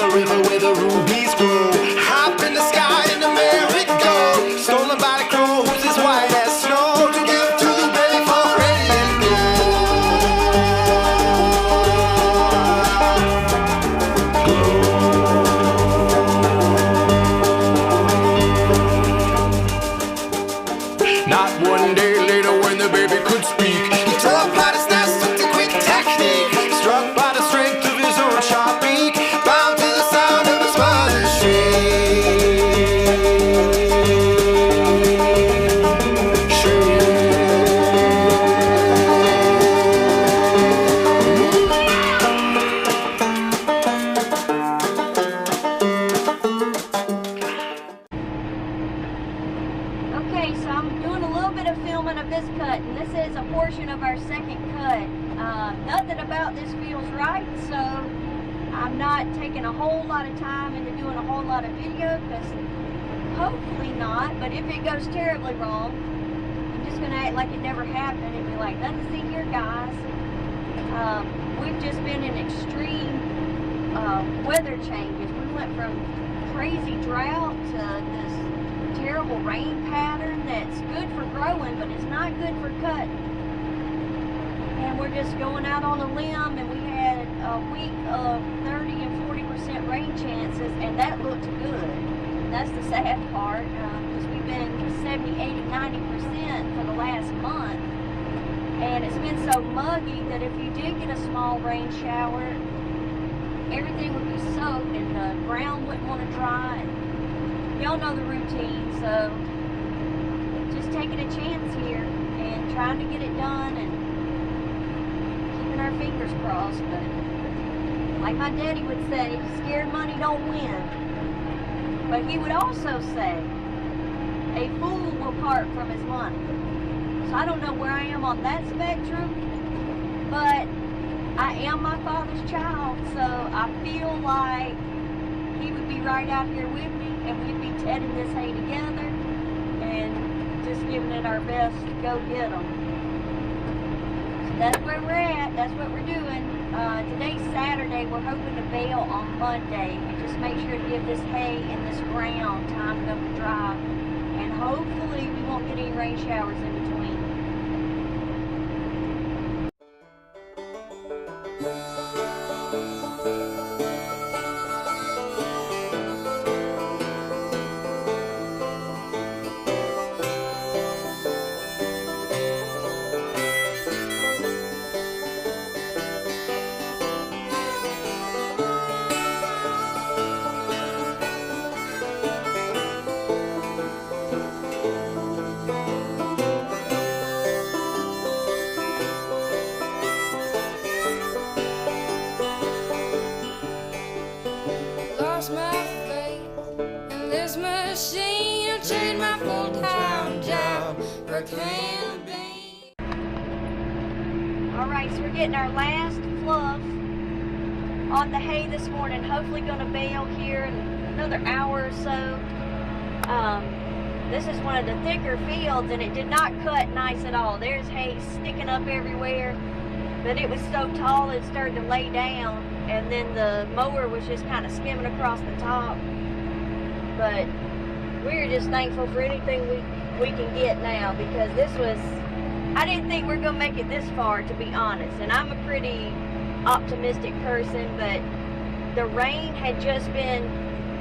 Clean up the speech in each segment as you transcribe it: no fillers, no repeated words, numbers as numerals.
the river where the rubies grow. Hop in the sky in the merry-go, stolen by the crow who's as white as snow, to give to the belly for ready and go. Not one day later when the baby could speak, he tore apart his nest with a quick technique. Struck by the strength of his own sharp beak, bound to the sound of his mother's Okay, so I'm doing a little bit of filming of this cut, and this is a portion of our second cut. Nothing about this feels right, so I'm not taking a whole lot of time into doing a whole lot of video, because hopefully not, but if it goes terribly wrong, I'm just going to act like it never happened and be like, nothing to see here, guys. We've just been in extreme weather changes. We went from crazy drought to this terrible rain pattern that's good for growing, but it's not good for cutting. And we're just going out on a limb, and we had a week of 30 and 40% rain chances, and that looked good. That's the sad part, because we've been 70, 80, 90% for the last month. And it's been so muggy that if you did get a small rain shower, everything would be soaked and the ground wouldn't want to dry. Y'all know the routine, so just taking a chance here and trying to get it done and keeping our fingers crossed. But like my daddy would say, scared money don't win. But he would also say, a fool will part from his money. So I don't know where I am on that spectrum, but I am my father's child, so I feel like he would be right out here with me, and we'd be tedding this hay together and just giving it our best to go get them. So that's where we're at. That's what we're doing. Today's Saturday. We're hoping to bale on Monday and just make sure to give this hay and this ground time enough to dry. And hopefully we won't get any rain showers in between. My faith in this machine, I'll trade my full-time job for a can of beans. Alright, so we're getting our last fluff on the hay this morning. Hopefully going to bale here in another hour or so. This is one of the thicker fields, and it did not cut nice at all. There's hay sticking up everywhere, but it was so tall it started to lay down. And then the mower was just kind of skimming across the top. But we're just thankful for anything we can get now, because this was, I didn't think we were going to make it this far, to be honest. And I'm a pretty optimistic person, but the rain had just been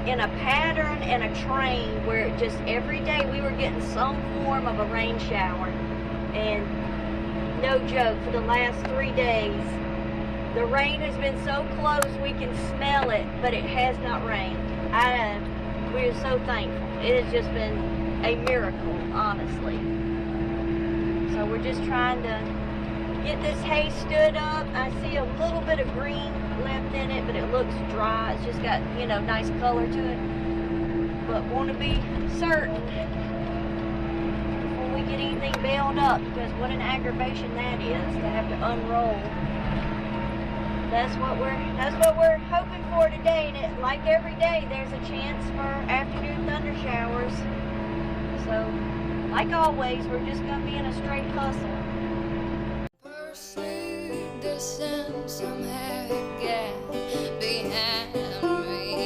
in a pattern and a train where it just every day we were getting some form of a rain shower. And no joke, for the last 3 days, the rain has been so close we can smell it, but it has not rained. We are so thankful. It has just been a miracle, honestly. So we're just trying to get this hay stood up. I see a little bit of green left in it, but it looks dry. It's just got, you know, nice color to it. But want to be certain before we get anything baled up, because what an aggravation that is to have to unroll. That's what we're hoping for today. And like every day, there's a chance for afternoon thunder showers. So, like always, we're just going to be in a straight hustle. Pursued the sun somehow got behind me.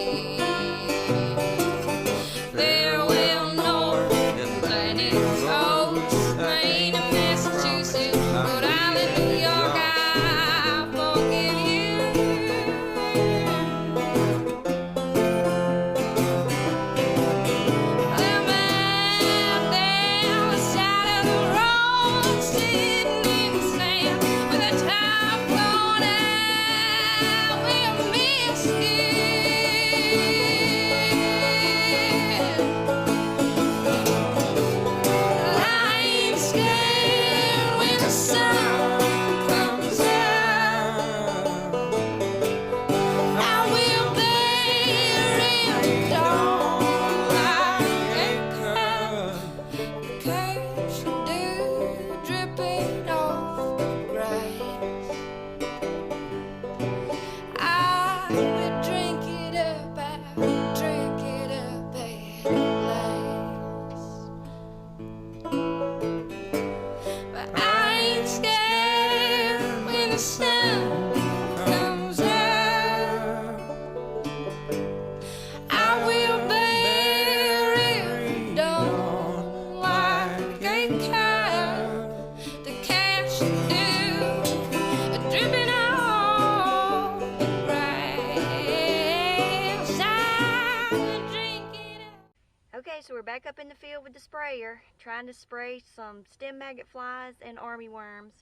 so we're back up in the field with the sprayer, trying to spray some stem maggot flies and armyworms,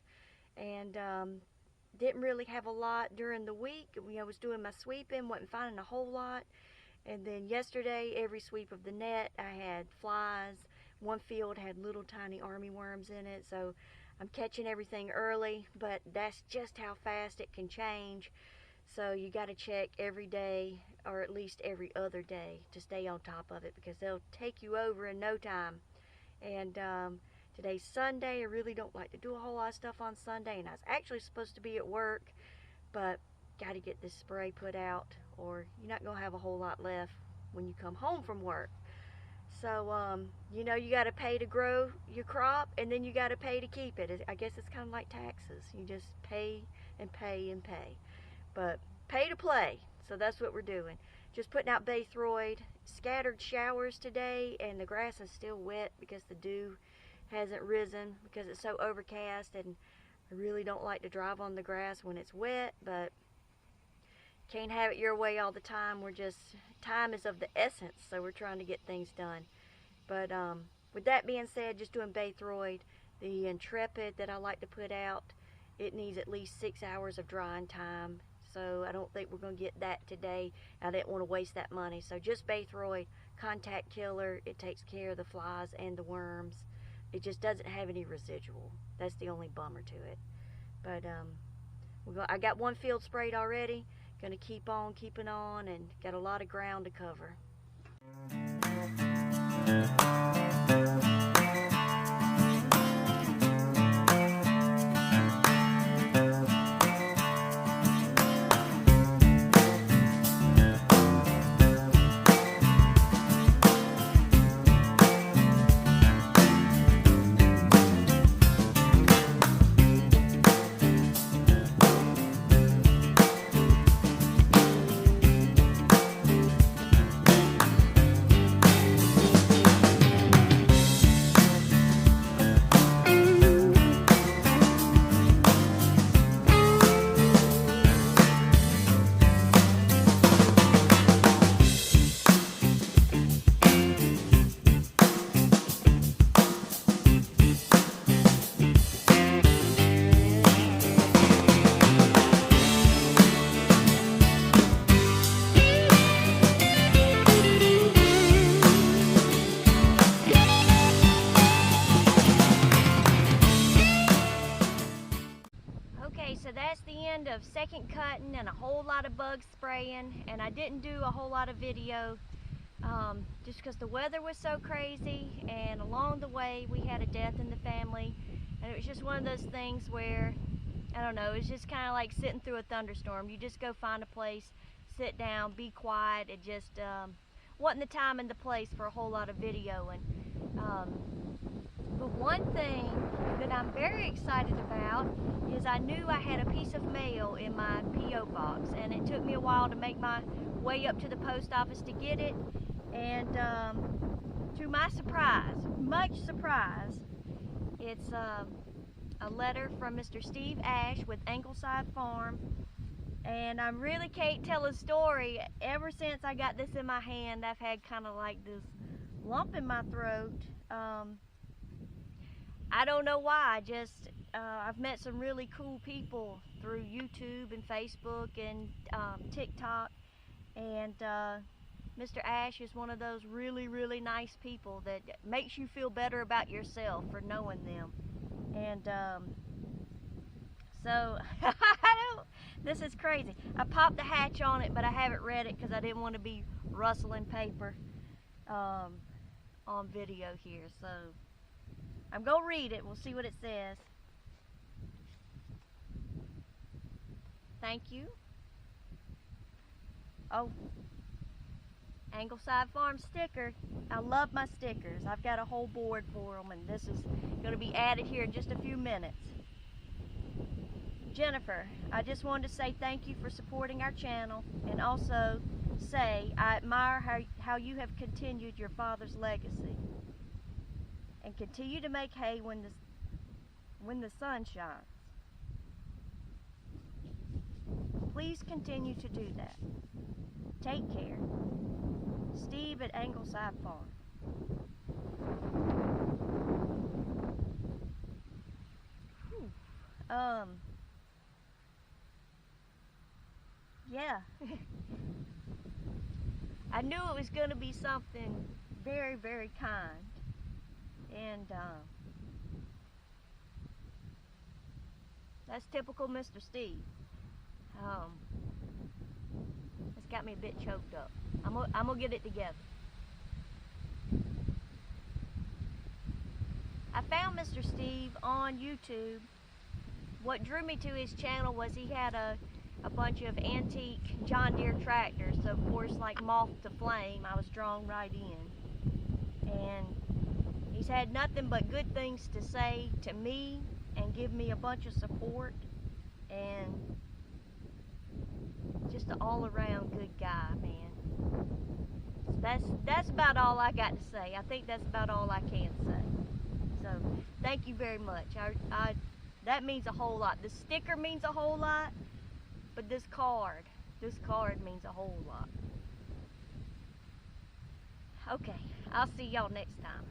and didn't really have a lot during the week. I was doing my sweeping, wasn't finding a whole lot, and then yesterday, every sweep of the net, I had flies. One field had little tiny armyworms in it, so I'm catching everything early, but that's just how fast it can change. So you got to check every day, or at least every other day, to stay on top of it, because they'll take you over in no time. And today's Sunday. I really don't like to do a whole lot of stuff on Sunday, and I was actually supposed to be at work, but got to get this spray put out, or you're not going to have a whole lot left when you come home from work. So, you know, you got to pay to grow your crop, and then you got to pay to keep it. I guess it's kind of like taxes. You just pay and pay and pay. But pay to play, so that's what we're doing. Just putting out Baythroid. Scattered showers today, and the grass is still wet because the dew hasn't risen because it's so overcast, and I really don't like to drive on the grass when it's wet, but can't have it your way all the time. Time is of the essence, so we're trying to get things done. But with that being said, just doing Baythroid. The Intrepid that I like to put out, it needs at least 6 hours of drying time. So I don't think we're going to get that today. I didn't want to waste that money. So just Baythroid, contact killer. It takes care of the flies and the worms. It just doesn't have any residual. That's the only bummer to it. But I got one field sprayed already. Going to keep on keeping on, and got a lot of ground to cover. So that's the end of second cutting and a whole lot of bug spraying, and I didn't do a whole lot of video just because the weather was so crazy, and along the way we had a death in the family, and it was just one of those things where, I don't know, it's just kind of like sitting through a thunderstorm. You just go find a place, sit down, be quiet. It just wasn't the time and the place for a whole lot of videoing. But one thing that I'm very excited about is I knew I had a piece of mail in my P.O. box, and it took me a while to make my way up to the post office to get it, and to my surprise, much surprise, it's a letter from Mr. Steve Ash with Angleside Farm, and I really can't tell a story. Ever since I got this in my hand, I've had kind of like this lump in my throat. I don't know why. I've met some really cool people through YouTube and Facebook and TikTok, and Mr. Ash is one of those really, really nice people that makes you feel better about yourself for knowing them. And so this is crazy. I popped the hatch on it, but I haven't read it because I didn't want to be rustling paper on video here. So I'm going to read it. We'll see what it says. Thank you. Oh, Angleside Farm sticker. I love my stickers. I've got a whole board for them, and this is going to be added here in just a few minutes. Jennifer, I just wanted to say thank you for supporting our channel, and also say I admire how you have continued your father's legacy, and continue to make hay when the sun shines. Please continue to do that. Take care. Steve at Angleside Farm. Whew. Yeah. I knew it was going to be something very, very kind. And that's typical Mr. Steve. It's got me a bit choked up. I'm gonna get it together. I found Mr. Steve on YouTube. What drew me to his channel was he had a bunch of antique John Deere tractors. So of course, like moth to flame, I was drawn right in. And he's had nothing but good things to say to me and give me a bunch of support, and just an all-around good guy, man. So that's about all I got to say. I think that's about all I can say. So thank you very much. That means a whole lot. The sticker means a whole lot, but this card means a whole lot. Okay, I'll see y'all next time.